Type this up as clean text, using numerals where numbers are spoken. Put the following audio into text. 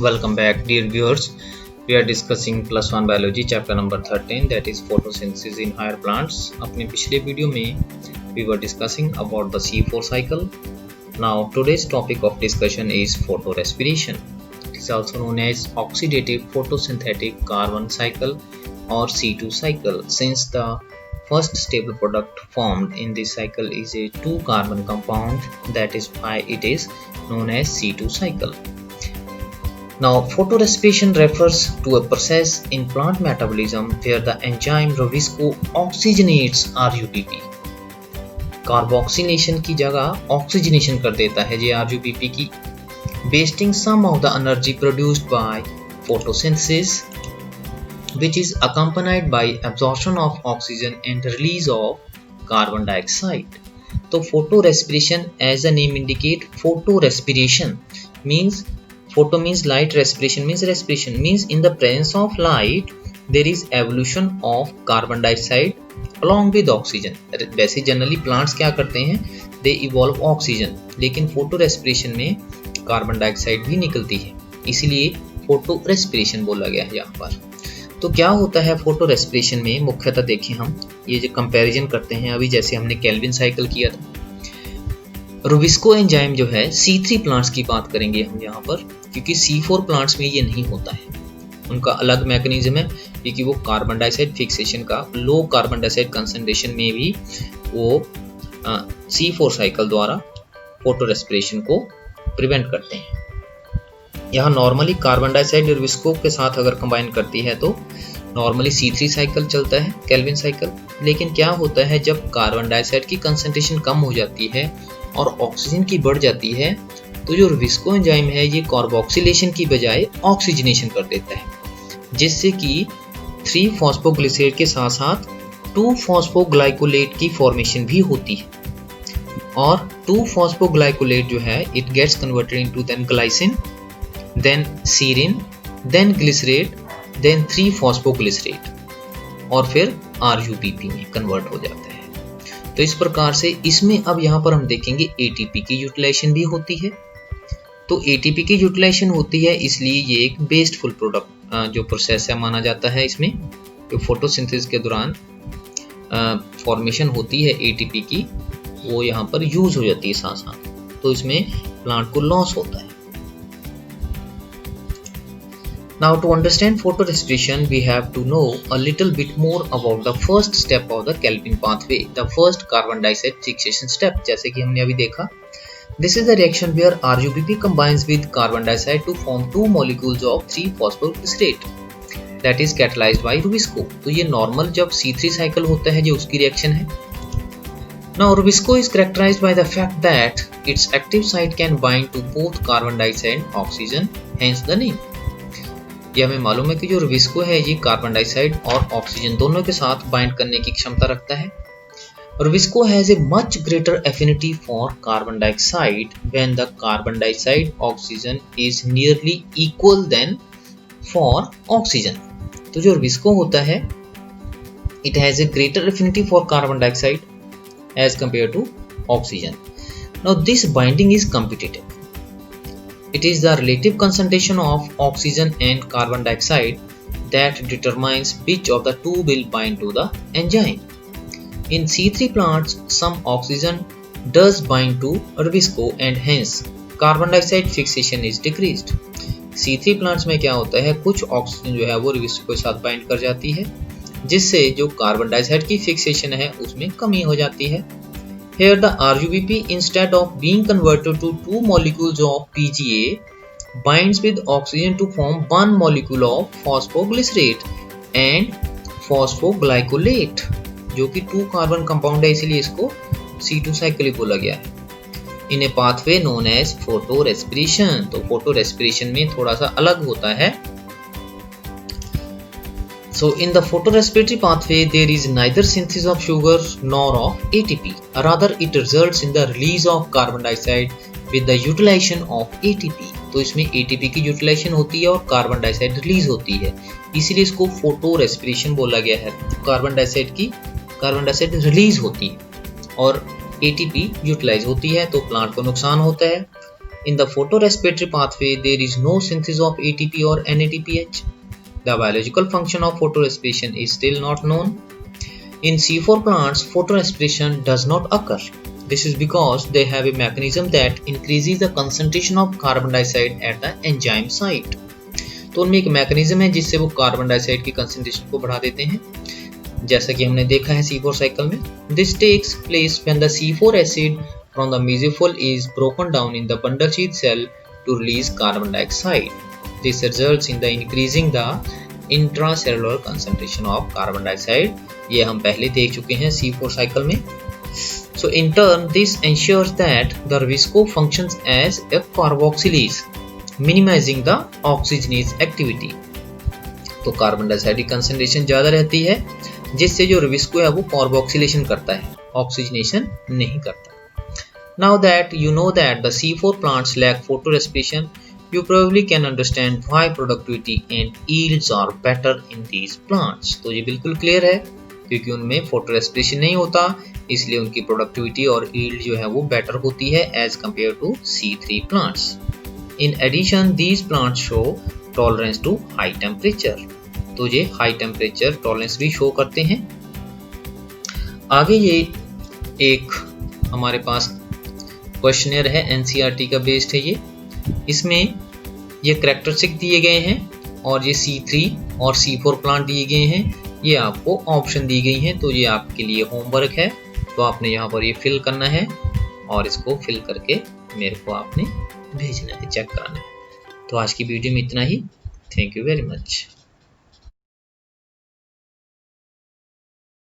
Welcome back, dear viewers. We are discussing plus one biology chapter number 13, that is photosynthesis in higher plants. अपने पिछले video में we were discussing about the C4 cycle. Now today's topic of discussion is photorespiration. It is also known as oxidative photosynthetic carbon cycle or C2 cycle, since the first stable product formed in this cycle is a 2-carbon compound, that is why it is known as C2 cycle. Now, photorespiration refers to a process in plant metabolism where the enzyme Rubisco oxygenates RUBP. कार्बोक्सिनेशन की जगह oxygenation कर देता है ये RUBP की, wasting some of the energy produced by photosynthesis, which is accompanied by absorption of oxygen and release of carbon dioxide. तो photorespiration, as the name indicate, photorespiration means photo means light, respiration means in the presence of light there is evolution of carbon dioxide along with oxygen. वैसे generally plants क्या करते हैं, they evolve oxygen, लेकिन photorespiration में carbon dioxide भी निकलती है, इसीलिए photorespiration बोला गया है यहाँ पर. तो क्या होता है फोटो रेस्पिरेशन में, मुख्यतः देखें हम ये जो कंपैरिजन करते हैं अभी, जैसे हमने केल्विन साइकिल किया था. रुबिस्को एंजाइम जो है C3 प्लांट्स की बात करेंगे हम यहाँ पर, क्योंकि C4 प्लांट्स में ये नहीं होता है. उनका अलग मैकेनिज्म है, क्योंकि वो कार्बन डाइऑक्साइड फिक्सेशन का लो कार्बन डाइऑक्साइड कंसंट्रेशन में भी वो C4 साइकिल द्वारा फोटो रेस्पिरेशन को प्रिवेंट करते हैं. यहाँ नॉर्मली कार्बन डाइऑक्साइड रुबिस्को के साथ अगर कंबाइन करती है तो नॉर्मली C3 साइकिल चलता है, केल्विन साइकिल. लेकिन क्या होता है, जब कार्बन डाइऑक्साइड की कंसंट्रेशन कम हो जाती है और ऑक्सीजन की बढ़ जाती है, तो जो रुबिस्को एंजाइम है ये कार्बोक्सिलेशन की बजाय ऑक्सीजनेशन कर देता है, जिससे कि 3-फॉस्फोग्लिसरेट के साथ साथ 2-फॉस्फोग्लाइकोलेट की फॉर्मेशन भी होती है. और 2-फॉस्फोग्लाइकोलेट जो है it gets converted into then glycine, then serine, then glycerate, then 3-phosphoglycerate और फिर RUBP में कन्वर्ट हो जाता है. तो इस प्रकार से इसमें अब यहाँ पर हम देखेंगे ATP की यूटिलाइजेशन भी होती है. तो ATP की यूटिलाइजेशन होती है, इसलिए ये एक वेस्टफुल प्रोडक्ट जो प्रोसेस है माना जाता है. इसमें जो फोटोसिंथेसिस के दौरान फॉर्मेशन होती है ATP की, वो यहाँ पर यूज हो जाती है साथ साथ, तो इसमें प्लांट को लॉस होता है. Now to understand photorespiration, we have to know a little bit more about the first step of the Kelvin pathway, the first carbon dioxide fixation step. जैसे कि हमने अभी देखा, this is the reaction where RUBP combines with carbon dioxide to form 2 molecules of 3-phosphoglycerate that is catalyzed by Rubisco. तो ये normal जब C3 cycle होता है, जो उसकी रिएक्शन है. Now Rubisco is characterized by the fact that its active site can bind to both carbon dioxide and oxygen, hence the name. ये हमें मालूम है कि जो रुबिस्को है ये कार्बन डाइऑक्साइड और ऑक्सीजन दोनों के साथ बाइंड करने की क्षमता रखता है. Rubisco has a much greater affinity for carbon dioxide when the carbon dioxide oxygen is nearly equal than for oxygen. तो जो रुबिस्को होता है it has a greater affinity for carbon dioxide as compared to oxygen. Now this binding is competitive. It is the relative concentration of oxygen and carbon dioxide that determines which of the two will bind to the enzyme. In C3 plants, some oxygen does bind to Rubisco and hence carbon dioxide fixation is decreased. C3 plants में क्या होता है, कुछ oxygen जो है वो Rubisco के साथ बाइंड कर जाती है, जिससे जो कार्बन डाइऑक्साइड की फिक्सेशन है उसमें कमी हो जाती है. Here the RUBP, instead of being converted to 2 molecules of PGA, binds with oxygen to form 1 molecule of phosphoglycerate and phosphoglycolate, जो कि 2-carbon compound है, इसीलिए इसको C2 cycle बोला गया है. In a pathway known as photorespiration. तो photorespiration में थोड़ा सा अलग होता है. So in the photorespiratory pathway, there is neither synthesis of sugar nor of ATP. Rather, it results in the release of carbon dioxide with the utilization of ATP. तो इसमें ATP की यूटिलाइजेशन होती है और कार्बन डाइऑक्साइड रिलीज होती है, इसीलिए इसको फोटोरेस्पिरेशन बोला गया है. कार्बन डाइऑक्साइड रिलीज होती है और ATP यूटिलाइज होती है, तो प्लांट को नुकसान होता है. In the photorespiratory pathway, there is no synthesis of ATP or NADPH. The biological function of photorespiration is still not known. In C4 plants, photorespiration does not occur. This is because they have a mechanism that increases the concentration of carbon dioxide at the enzyme site. तो उनमें एक mechanism है जिससे वो carbon dioxide की concentration को बढ़ा देते हैं, जैसा कि हमने देखा है C4 साइकिल में. This takes place when the C4 acid from the mesophyll is broken down in the bundle sheath cell to release carbon dioxide. This results in the increasing the intracellular concentration of carbon dioxide. ये हम पहले देख चुके हैं C4 cycle में. So in turn, this ensures that the Revsco functions as a carboxylase, minimizing the oxygenase activity. तो carbon dioxide की concentration ज्यादा रहती है, जिससे जो Revsco है वो कार्बोक्सिलेशन करता है, ऑक्सीजनेशन नहीं करता. Now that you know that the C4 plants lack photorespiration, you probably can understand why productivity and yields are better in these plants. तो ये बिल्कुल क्लियर है, क्योंकि उनमें फोटोरेस्पिरेशन नहीं होता, इसलिए उनकी प्रोडक्टिविटी और यील्ड जो है वो बेटर होती है as compared to C3 plants. In addition these plants show tolerance to high temperature. तो ये हाई टेम्परेचर टॉलरेंस भी शो करते हैं. आगे ये एक हमारे पास क्वेश्चनर है, NCERT का बेस्ड है ये. इसमें ये कैरेक्टरिस्टिक दिए गए हैं और ये C3 और C4 प्लांट दिए गए हैं. ये आपको ऑप्शन दी गई हैं, तो ये आपके लिए होमवर्क है. तो आपने यहाँ पर ये फिल करना है और इसको फिल करके मेरे को आपने भेजना है, चेक कराना है. तो आज की वीडियो में इतना ही. Thank you very much.